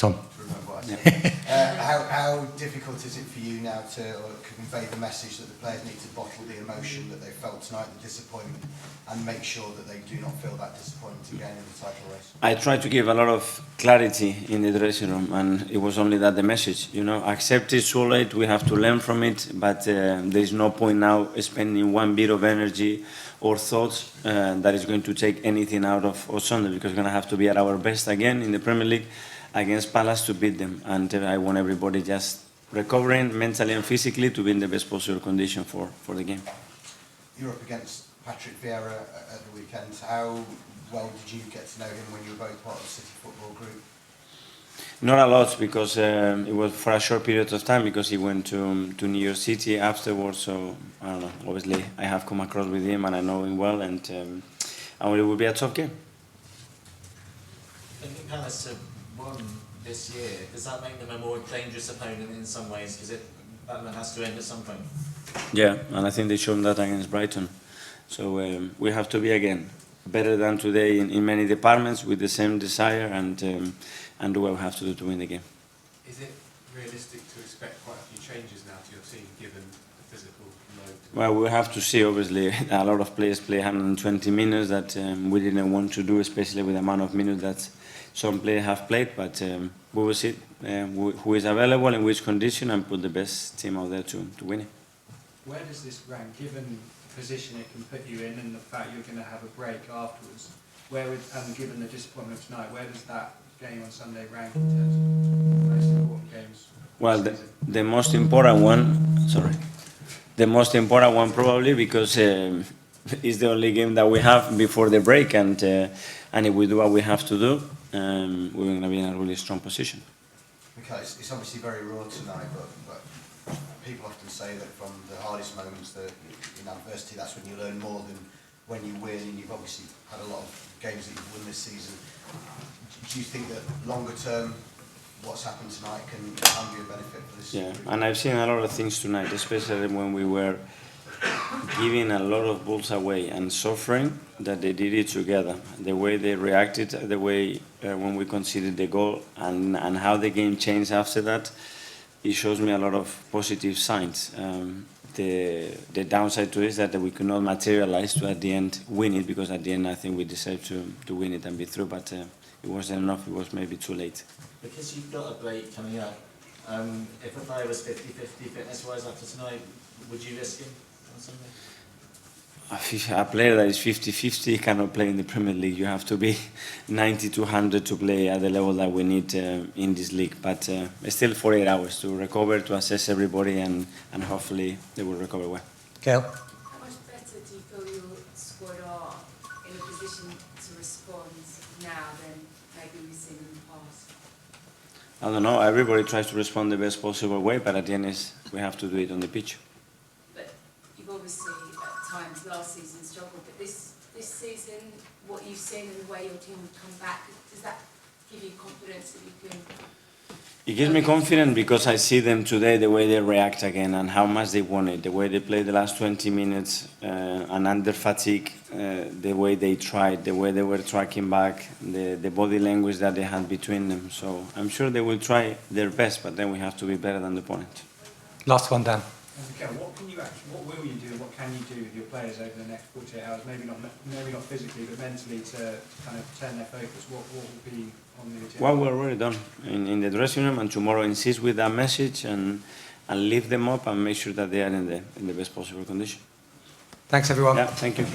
Tom. How difficult is it for you now to convey the message that the players need to bottle the emotion that they felt tonight, the disappointment, and make sure that they do not feel that disappointment again in the title race? I tried to give a lot of clarity in the dressing room, and it was only that the message, accept it so late, we have to learn from it, but there is no point now spending one bit of energy or thoughts that is going to take anything out of Sunday, because we're going to have to be at our best again in the Premier League against Palace to beat them, and I want everybody just recovering mentally and physically to be in the best possible condition for the game. You're up against Patrick Vieira at the weekend. How well did you get to know him when you were both part of the City football group? Not a lot, because it was for a short period of time, because he went to New York City afterwards, so I don't know, obviously I have come across with him and I know him well, and it will be a tough game. I think Palace have won this year. Does that make them a more dangerous opponent in some ways? Because that has to end at some point. Yeah, and I think they showed that against Brighton. So we have to be again better than today in many departments, with the same desire, and do what we have to do to win the game. Is it realistic to expect quite a few changes now to your team, given the physical load? Well, we have to see. Obviously, a lot of players play 120 minutes that we didn't want to do, especially with the amount of minutes that some players have played, but we will see who is available, in which condition, and put the best team out there to win it. Where does this rank, given the position it can put you in and the fact you're going to have a break afterwards, and given the disappointment of tonight, where does that game on Sunday rank in terms of the most important games? Well, the most important one, the most important one probably, because it's the only game that we have before the break, and if we do what we have to do, we're going to be in a really strong position. Mikel, it's obviously very raw tonight, but people often say that from the hardest moments in adversity, that's when you learn more than when you win, and you've obviously had a lot of games that you've won this season. Do you think that longer term, what's happened tonight can be a benefit for this? Yeah, and I've seen a lot of things tonight, especially when we were giving a lot of balls away and suffering, that they did it together. The way they reacted, the way when we conceded the goal, and how the game changed after that, it shows me a lot of positive signs. The downside to it is that we could not materialize to at the end win it, because at the end I think we deserved to win it and be through, but it wasn't enough. It was maybe too late. Because you've got a break coming up, if a player was 50-50 fitness-wise after tonight, would you risk him on Sunday? A player that is 50-50 cannot play in the Premier League. You have to be 90-100 to play at the level that we need in this league. But still 48 hours to recover, to assess everybody, and hopefully they will recover well. Gail? How much better do you feel your squad are in a position to respond now than maybe we've seen in the past? I don't know. Everybody tries to respond the best possible way, but at the end we have to do it on the pitch. But you've obviously at times last season struggled, but this season, what you've seen and the way your team would come back, does that give you confidence that you can? It gives me confidence because I see them today, the way they react again and how much they want it, the way they played the last 20 minutes and under fatigue, the way they tried, the way they were tracking back, the body language that they had between them. So I'm sure they will try their best, but then we have to be better than the opponent. Last one, Dan. Okay, what will you do, and what can you do with your players over the next 48 hours? Maybe not physically, but mentally, to kind of turn their focus. What will be on the agenda? Well, we're already done in the dressing room, and tomorrow insist with that message and lift them up and make sure that they are in the best possible condition. Thanks, everyone. Yeah, thank you.